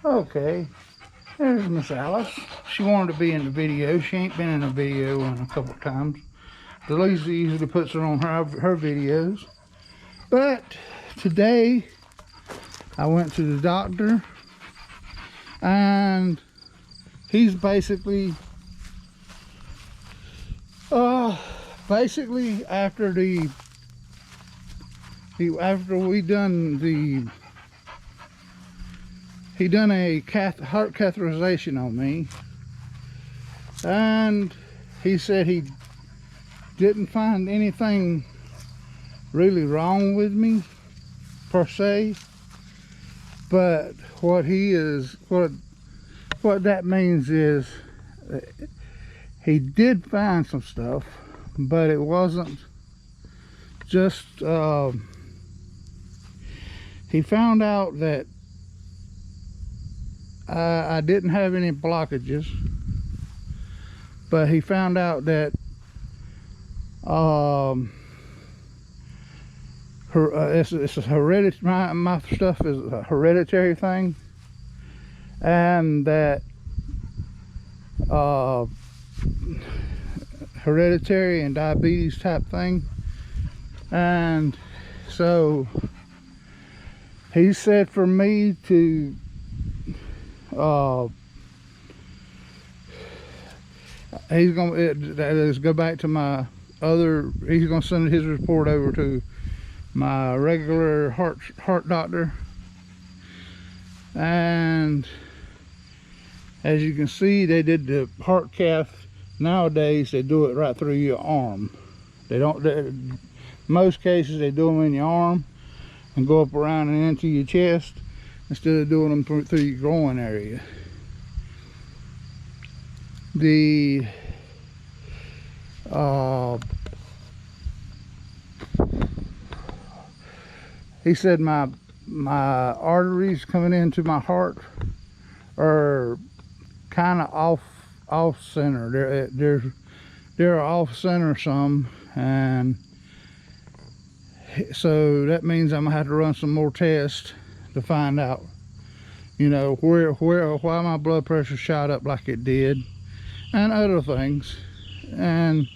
Okay, there's Miss Alice. She wanted to be in the video. She ain't been in a video in a couple of times. Delisa usually puts her on her videos. But today I went to the doctor, and he's basically after he done a heart catheterization on me, and he said he didn't find anything really wrong with me per se, but what that means is he did find some stuff, but it wasn't just he found out that I didn't have any blockages, but he found out that it's a hereditary. My stuff is a hereditary thing, and that hereditary and diabetes type thing. And so he said for me to he's gonna go back to my other, he's gonna send his report over to my regular heart doctor. And as you can see, they did the heart cath. Nowadays they do it right through your arm. They don't, most cases they do them in your arm and go up around and into your chest, instead of doing them through your groin area. The he said my arteries coming into my heart are kind of off center. They're off center some, and so that means I'm gonna have to run some more tests to find out, you know, why my blood pressure shot up like it did, and other things. And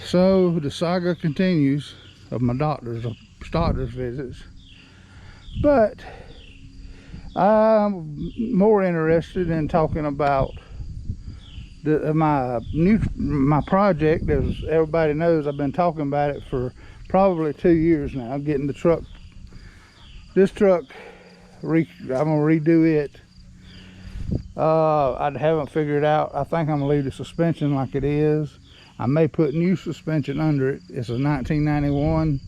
so the saga continues of my doctor's visits, but I'm more interested in talking about my project. As everybody knows, I've been talking about it for probably 2 years now, getting the truck, this truck, I'm gonna redo it. I haven't figured out. I think I'm gonna leave the suspension like it is. I may put new suspension under it. It's a 1991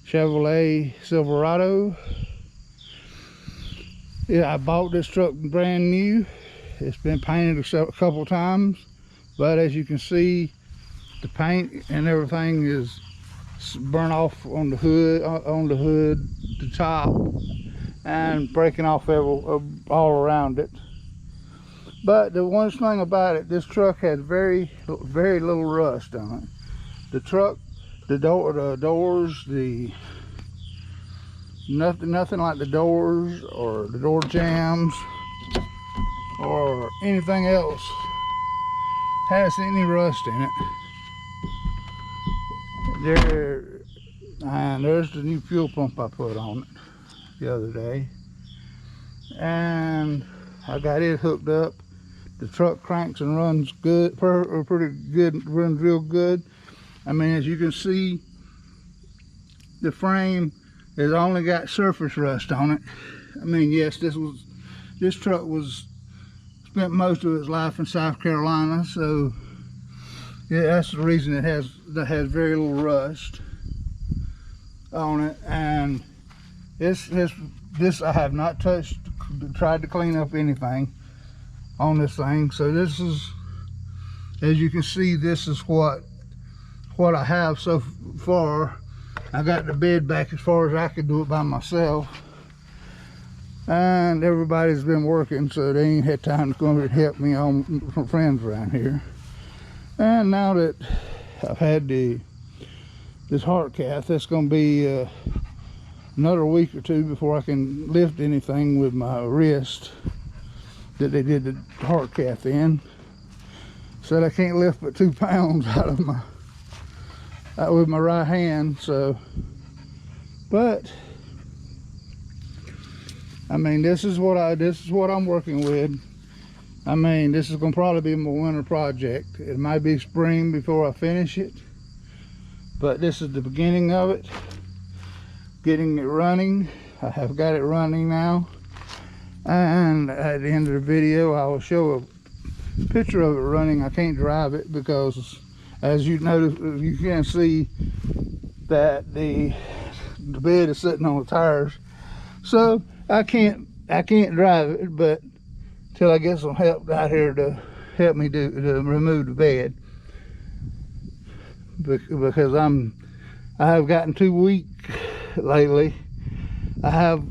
Chevy Silverado. Yeah, I bought this truck brand new. It's been painted a couple times, but as you can see, the paint and everything is burnt off on the hood, the top, and breaking off all around it. But the one thing about it, this truck has very little rust on it. The truck, the doors, nothing like the doors or the door jambs or anything else has any rust in it. And there's the new fuel pump I put on it the other day, and I got it hooked up. The truck cranks and runs good, pretty good, runs real good. I mean, as you can see, the frame has only got surface rust on it. I mean, yes, this truck spent most of its life in South Carolina, so yeah, that's the reason it has very little rust on it. And this I have not tried to clean up anything on this thing. So this is, as you can see, this is what I have so far. I got the bed back as far as I could do it by myself, and everybody's been working, so they ain't had time to come and help me on from friends around here. And now that I've had this heart cath, that's going to be another week or two before I can lift anything with my wrist that they did the heart cath in. Said I can't lift but 2 pounds out with my right hand. So, but I mean, this is what I'm working with. I mean, this is gonna probably be my winter project. It might be spring before I finish it, but this is the beginning of it. Getting it running. I have got it running now, and at the end of the video I will show a picture of it running. I can't drive it because, as you notice, you can see that the bed is sitting on the tires, so I can't drive it, but till I get some help out here to help me to remove the bed, because I have gotten too weak lately. I have,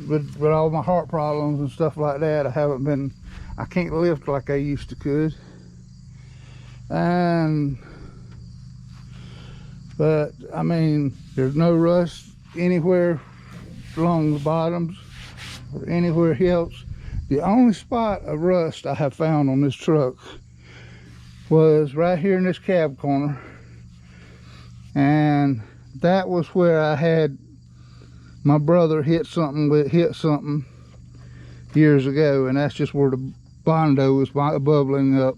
with all my heart problems and stuff like that, I can't lift like I used to could. But I mean, there's no rust anywhere along the bottoms or anywhere else. The only spot of rust I have found on this truck was right here in this cab corner, and that was where I had my brother hit something years ago, and that's just where the Bondo was bubbling up.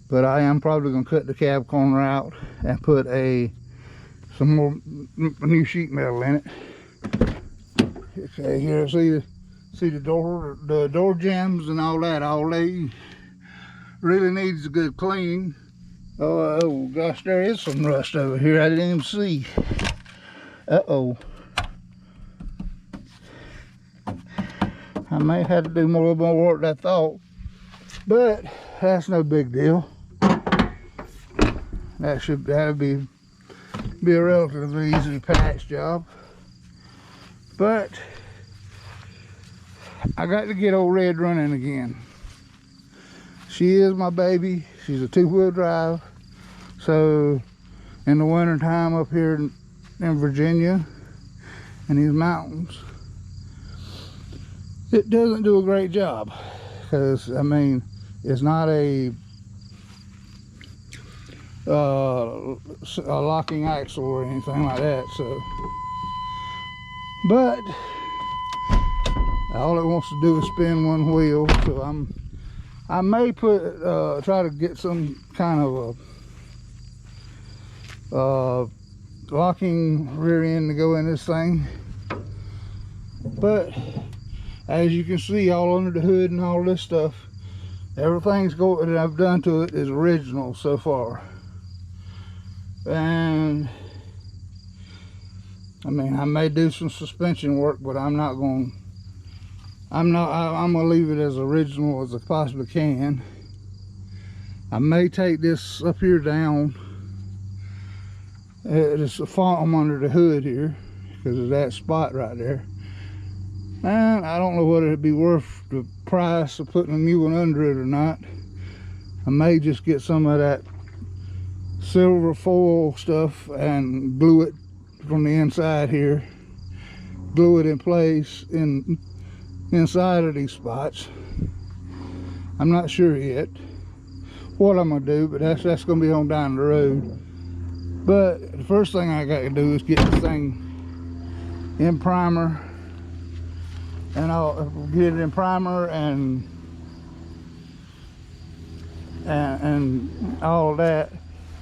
But I am probably going to cut the cab corner out and put some more new sheet metal in it. Okay, here, see the door jambs and all that. All they really needs a good clean. Oh gosh, there is some rust over here I didn't even see. Uh-oh. I may have to do a little more work than I thought, but that's no big deal. That'll be a relatively easy patch job. But I got to get old Red running again. She is my baby. She's a 2-wheel drive. So in the winter time up here in Virginia in these mountains, it doesn't do a great job, because I mean, it's not a locking axle or anything like that. So, but all it wants to do is spin one wheel. So I may try to get some kind of a locking rear end to go in this thing. But as you can see, all under the hood and all this stuff, everything's that I've done to it is original so far. And I mean, I may do some suspension work, but I'm gonna leave it as original as I possibly can. I may take this up here down. It's a foam under the hood here because of that spot right there. And I don't know whether it'd be worth the price of putting a new one under it or not. I may just get some of that silver foil stuff and glue it from the inside here. Glue it in place inside of these spots. I'm not sure yet what I'm gonna do, but that's gonna be on down the road. But the first thing I got to do is get the thing in primer, and I'll get it in primer and all of that.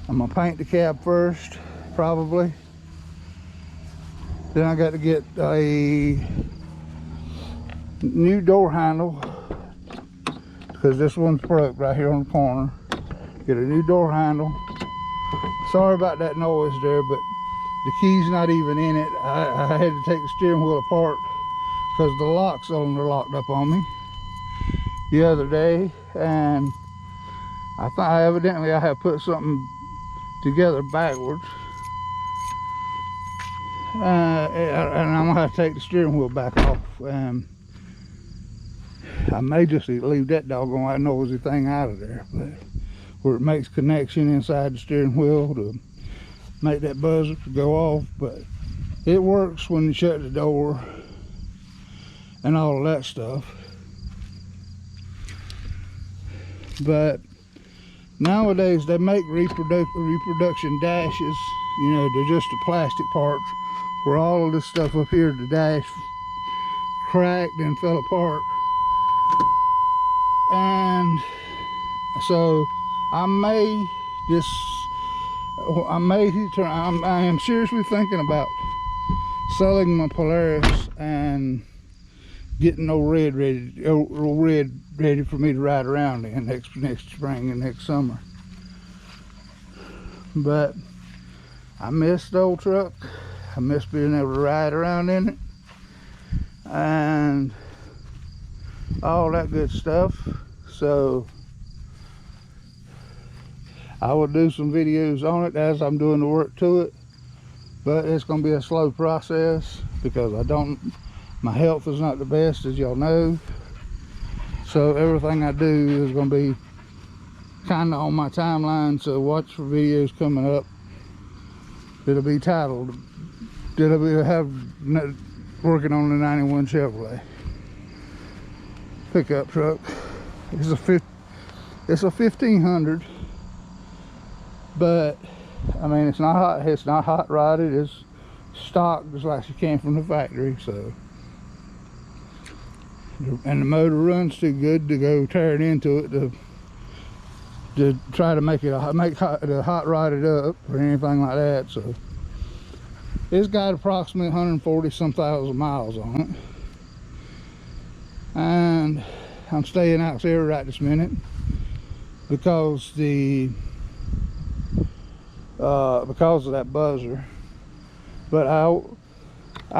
I'm gonna paint the cab first, probably. Then I got to get a new door handle, because this one's broke right here on the corner. Get a new door handle. Sorry about that noise there, but the key's not even in it. I had to take the steering wheel apart because the locks on there locked up on me the other day, and I thought evidently I have put something together backwards. And I'm gonna have to take the steering wheel back off. I may just leave that doggone noisy thing out of there, but where it makes connection inside the steering wheel to make that buzzer go off. But It works when you shut the door and all of that stuff. But nowadays they make reproduction dashes. You know, they're just the plastic parts where all of this stuff up here, the dash, cracked and fell apart. And so I am seriously thinking about selling my Polaris and getting old red ready for me to ride around in next spring and next summer. But I miss the old truck. I miss being able to ride around in it and all that good stuff. So I will do some videos on it as I'm doing the work to it, but it's going to be a slow process because my health is not the best, as y'all know. So everything I do is going to be kind of on my timeline, so watch for videos coming up. It'll be titled, working on the 91 Chevrolet pickup truck. It's a 1500, but I mean, it's not hot rodded. It's stock, just like you came from the factory. So, and the motor runs too good to go tearing into it to try to make it hot rodded up or anything like that. So it's got approximately 140 some thousand miles on it, and I'm staying out there right this minute because of that buzzer. But I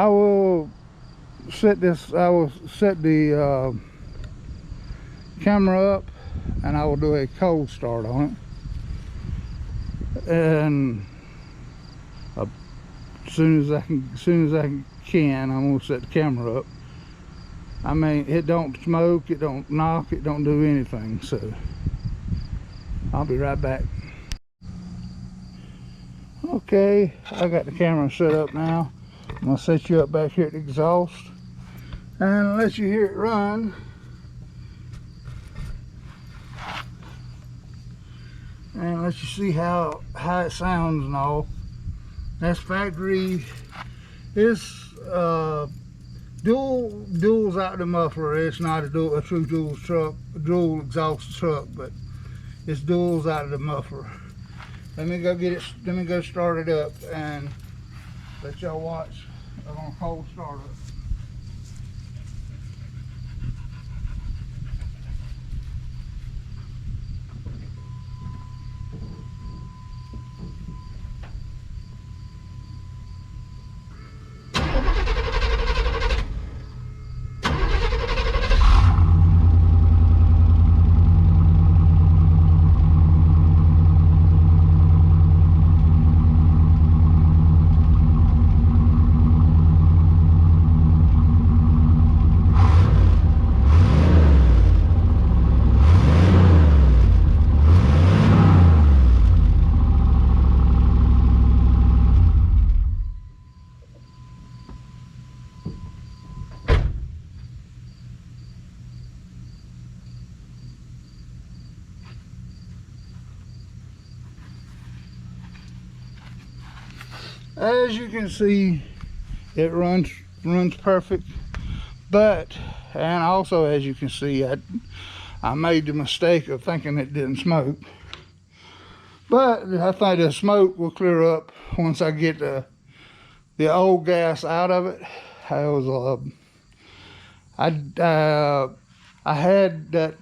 will set the camera up, and I will do a cold start on it, and as soon as I can, I'm gonna set the camera up. I mean, it don't smoke, it don't knock, it don't do anything. So I'll be right back. Okay, I got the camera set up now. I'm gonna set you up back here at the exhaust and let you hear it run. And let you see how it sounds and all. That's factory. It's duals out the muffler. It's not a true dual exhaust truck, but it's duals out of the muffler. Let me go get it. Let me go start it up and let y'all watch. I'm gonna cold start it. As you can see, it runs perfect, but, and also as you can see, I made the mistake of thinking it didn't smoke, but I think the smoke will clear up once I get the old gas out of it. I had that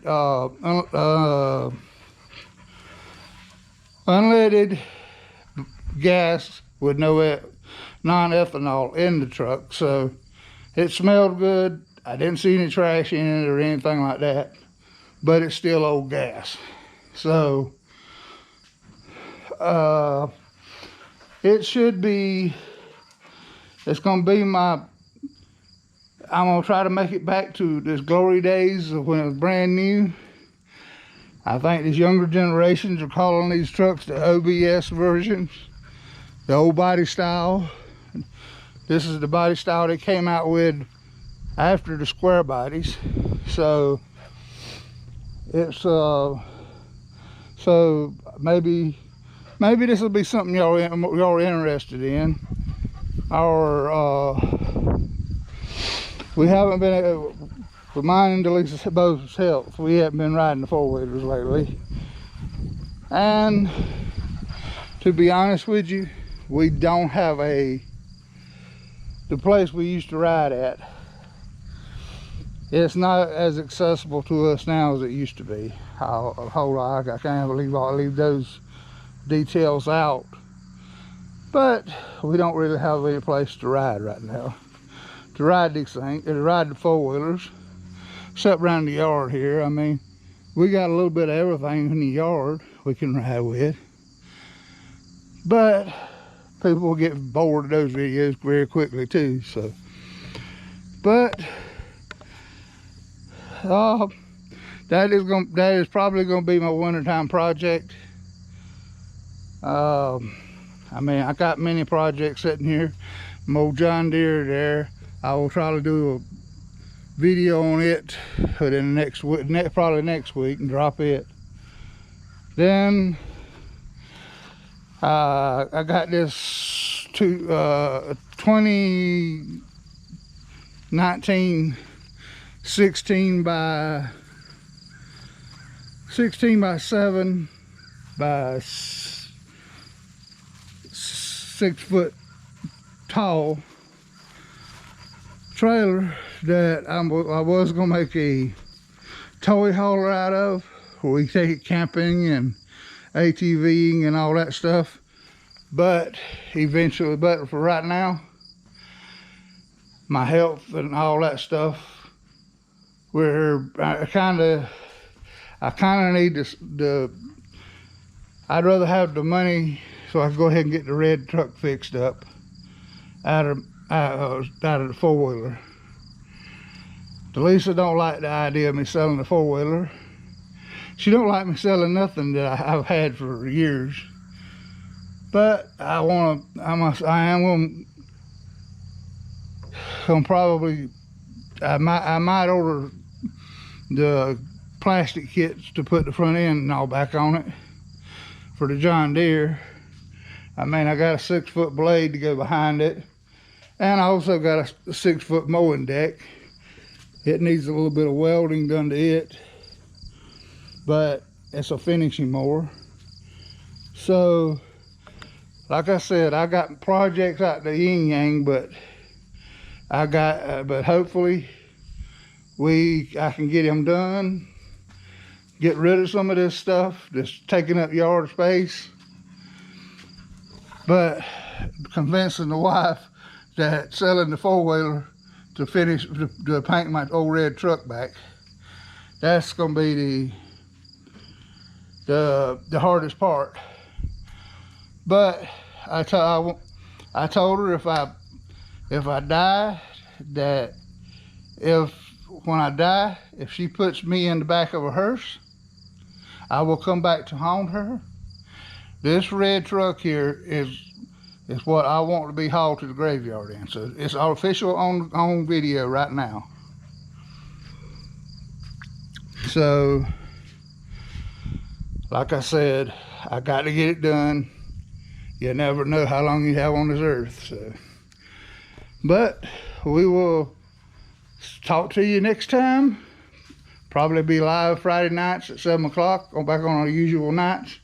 unleaded gas with no non-ethanol in the truck, so it smelled good. I didn't see any trash in it or anything like that, but it's still old gas. So it's gonna be I'm gonna try to make it back to this glory days of when it was brand new. I think these younger generations are calling these trucks the OBS versions, the old body style. This is the body style they came out with after the square bodies. So it's so maybe this will be something y'all are interested in. We haven't been, for mine and Delisa's both health, we haven't been riding the four-wheelers lately. And to be honest with you, we don't have the place we used to ride at. It's not as accessible to us now as it used to be. I can't believe I'll leave those details out. But we don't really have any place to ride right now. To ride these things, to ride the four-wheelers, except around the yard here. I mean, we got a little bit of everything in the yard we can ride with. But people will get bored of those videos very quickly too, so. But that is probably gonna be my wintertime project. I mean, I got many projects sitting here. My old John Deere there. I will try to do a video on it within the next week, probably next week, and drop it. Then I got this 2019 16 by 7 by 6 foot tall trailer that I was gonna make a toy hauler out of, where we take it camping and ATVing and all that stuff. But eventually, but for right now, my health and all that stuff, I kind of need I'd rather have the money so I can go ahead and get the red truck fixed up out of the four-wheeler. Delisa don't like the idea of me selling the four-wheeler. She don't like me selling nothing that I've had for years. But I am gonna probably, I might order the plastic kits to put the front end and all back on it for the John Deere. I mean, I got a 6 foot blade to go behind it, and I also got a 6 foot mowing deck. It needs a little bit of welding done to it, but it's a finishing mower. So like I said, I got projects out the yin yang, but but hopefully I can get them done, get rid of some of this stuff that's taking up yard space. But convincing the wife that selling the four-wheeler to paint my old red truck back, that's gonna be the hardest part. But I told her if I die, that when I die, if she puts me in the back of a hearse, I will come back to haunt her. This red truck here is what I want to be hauled to the graveyard in. So it's official on video right now. So like I said, I got to get it done. You never know how long you have on this earth. So, but we will talk to you next time. Probably be live Friday nights at 7 o'clock, back on our usual nights.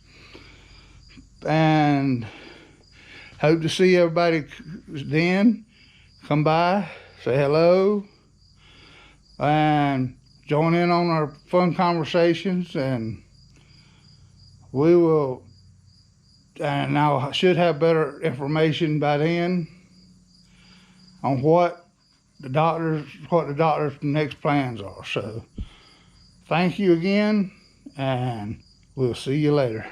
And hope to see everybody then. Come by, say hello, and join in on our fun conversations. And we will, and now I should have better information by then on what the doctor's next plans are. So thank you again, and we'll see you later.